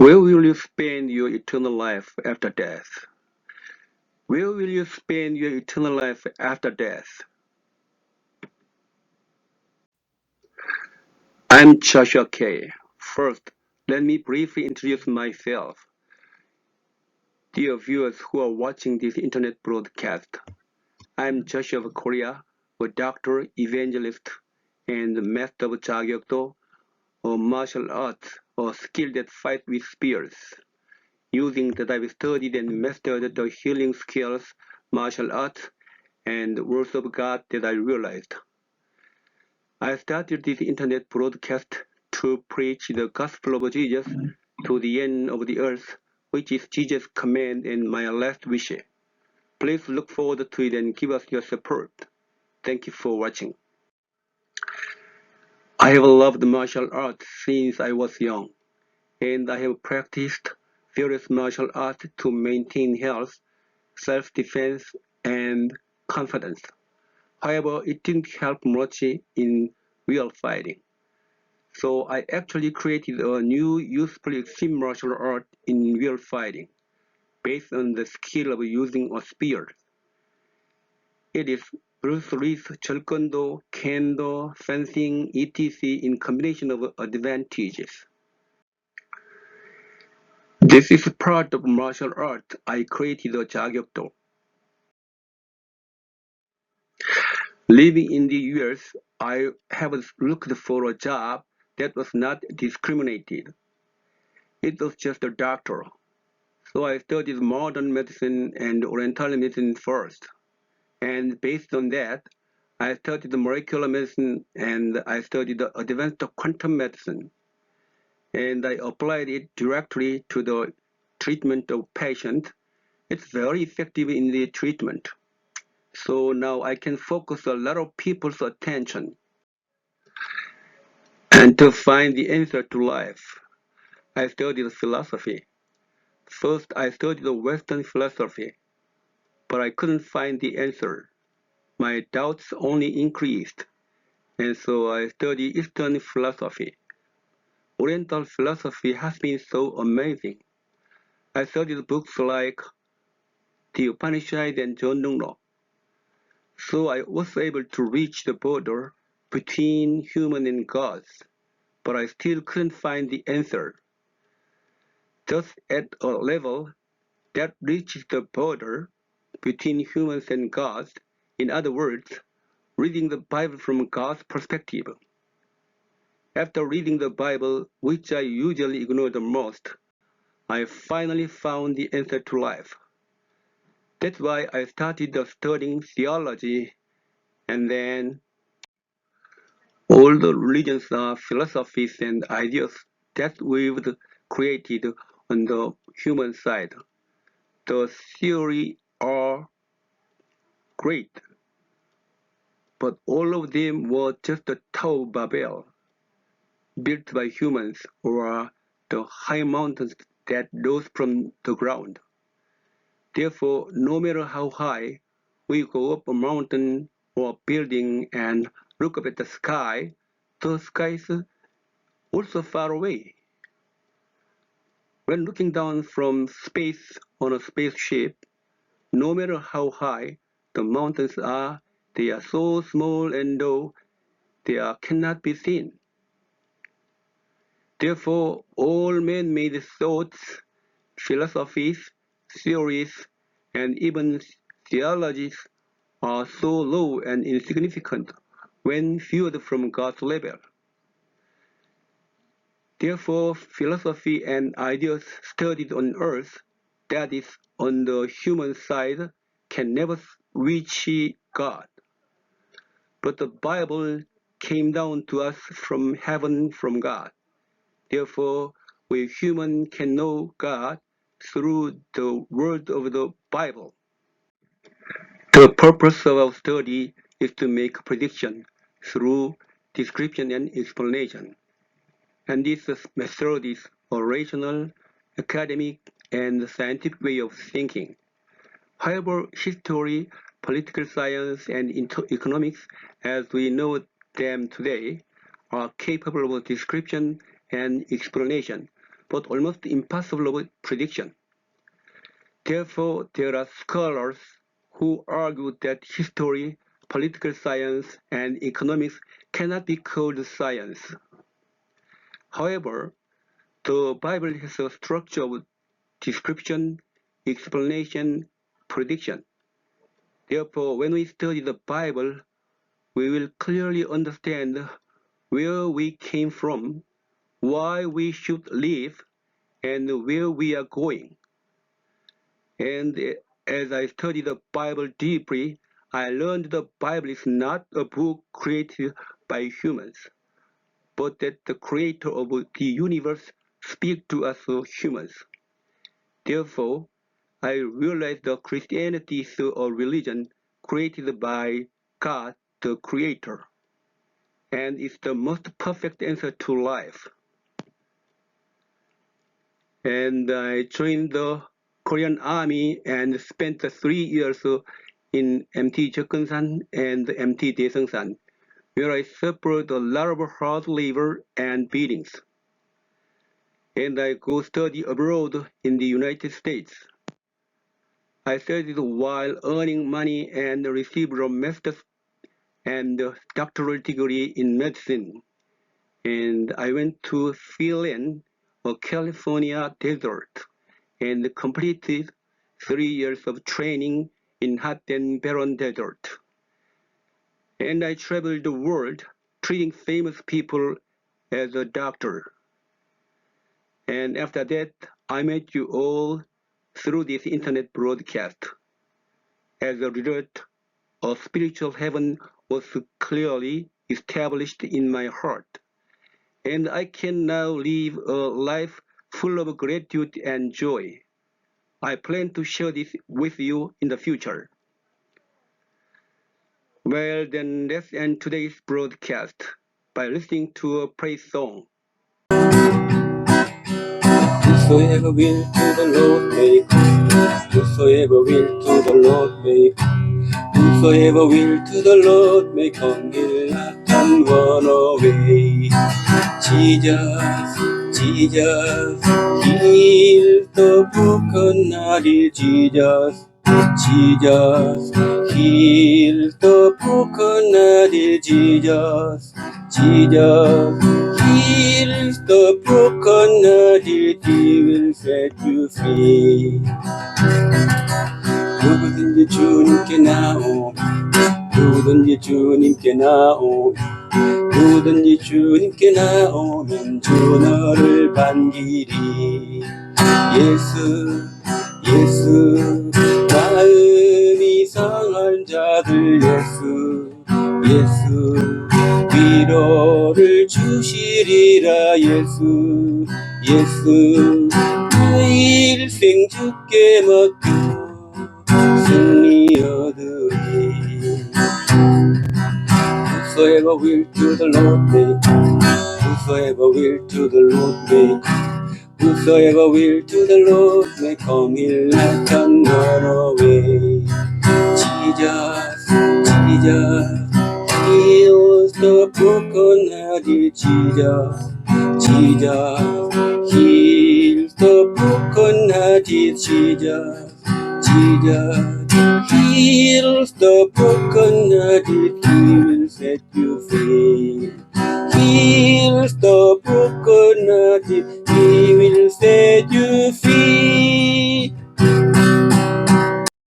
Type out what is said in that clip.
Where will you spend your eternal life after death? Where will you spend your eternal life after death? I'm Joshua K. First, let me briefly introduce myself. Dear viewers who are watching this internet broadcast, I'm Joshua of Korea, a doctor, evangelist, and master of Jagyokdo, a martial arts, a skill that fights with spears. Using that I've studied and mastered the healing skills, martial arts, and the words of God that I realized. I started this internet broadcast to preach the gospel of Jesus to the end of the earth, which is Jesus' command and my last wish. Please look forward to it and give us your support. Thank you for watching. I have loved martial arts since I was young, and I have practiced various martial arts to maintain health, self-defense, and confidence. However, it didn't help much in real fighting. So I actually created a new useful extreme martial art in real fighting, based on the skill of using a spear. It is Bruce Lee's Jeolkeundo, Kendo, fencing, etc. in combination of advantages. This is part of martial art I created a Jagyokdo. Living in the US, I have looked for a job that was not discriminated. It was just a doctor. So I studied modern medicine and oriental medicine first. And based on that, I studied molecular medicine and I studied advanced quantum medicine. And I applied it directly to the treatment of patients. It's very effective in the treatment. So now I can focus a lot of people's attention. And to find the answer to life, I studied philosophy. First, I studied Western philosophy, but I couldn't find the answer. My doubts only increased, and so I studied Eastern philosophy. Oriental philosophy has been so amazing. I studied books like the Upanishad and Jeonnungro, so I was able to reach the border between human and gods, but I still couldn't find the answer. Just at a level that reaches the border between humans and gods, in other words, reading the Bible from God's perspective. After reading the Bible, which I usually ignore the most, I finally found the answer to life. That's why I started studying theology, and then all the religions are philosophies and ideas that we've created on the human side. The theory are great, but all of them were just a Tower Babel, built by humans, or the high mountains that rose from the ground. Therefore, no matter how high we go up a mountain or building and look up at the sky is also far away. When looking down from space on a spaceship, no matter how high the mountains are, they are so small and low cannot be seen. Therefore, all man-made thoughts, philosophies, theories, and even theologies are so low and insignificant when viewed from God's level. Therefore, philosophy and ideas studied on earth, that is, on the human side, can never reach God. But the Bible came down to us from heaven from God. Therefore, we humans can know God through the word of the Bible. The purpose of our study is to make prediction through description and explanation. And this method is a rational, academic, and scientific way of thinking. However, history, political science, and economics, as we know them today, are capable of description and explanation, but almost impossible of prediction. Therefore, there are scholars who argue that history, political science, and economics cannot be called science. However, the Bible has a structure of description, explanation, prediction. Therefore, when we study the Bible, we will clearly understand where we came from, why we should live, and where we are going. And as I studied the Bible deeply, I learned the Bible is not a book created by humans, but that the creator of the universe speaks to us humans. Therefore, I realized that Christianity is a religion created by God, the Creator, and is the most perfect answer to life. And I joined the Korean Army and spent 3 years in MT Jeokkeunsan and MT Daeseungsan, where I suffered a lot of hard labor and beatings. And I go study abroad in the United States. I studied while earning money and received a master's and doctoral degree in medicine. And I went to Finland, a California desert, and completed 3 years of training in hot and barren desert. And I traveled the world treating famous people as a doctor. And after that, I met you all through this internet broadcast. As a result, a spiritual heaven was clearly established in my heart, and I can now live a life full of gratitude and joy. I plan to share this with you in the future. Well, then let's end today's broadcast by listening to a praise song. Whosoever will to the Lord may come. Whosoever will to the Lord may come. Whosoever will to the Lord may come. He'll not turn one away. Jesus, Jesus, heal the broken-hearted. Jesus, Jesus, heal the broken-hearted. Jesus, Jesus, heal the broken-hearted. He will set you free. 누구든지 주님께 나오면, 누구든지 주님께 나오면, 누구든지 주님께 나오면 주 너를 반기리. 예수, 예수, 마음이 상한 자들 예수, 예수, 위로를 주시리라. 예수, 예수, 내 일생 주께 맡겨 승리 얻으리. Whosoever will to the Lord may come. Whosoever will to the Lord may come. Whosoever will to the Lord may come. He'll not turn away. Jesus, Jesus, heals the broken-hearted. Jesus, Jesus, heals the broken-hearted. Jesus, Jesus, heals the broken-hearted. He will set you free. Heals the broken-hearted. He will set you free.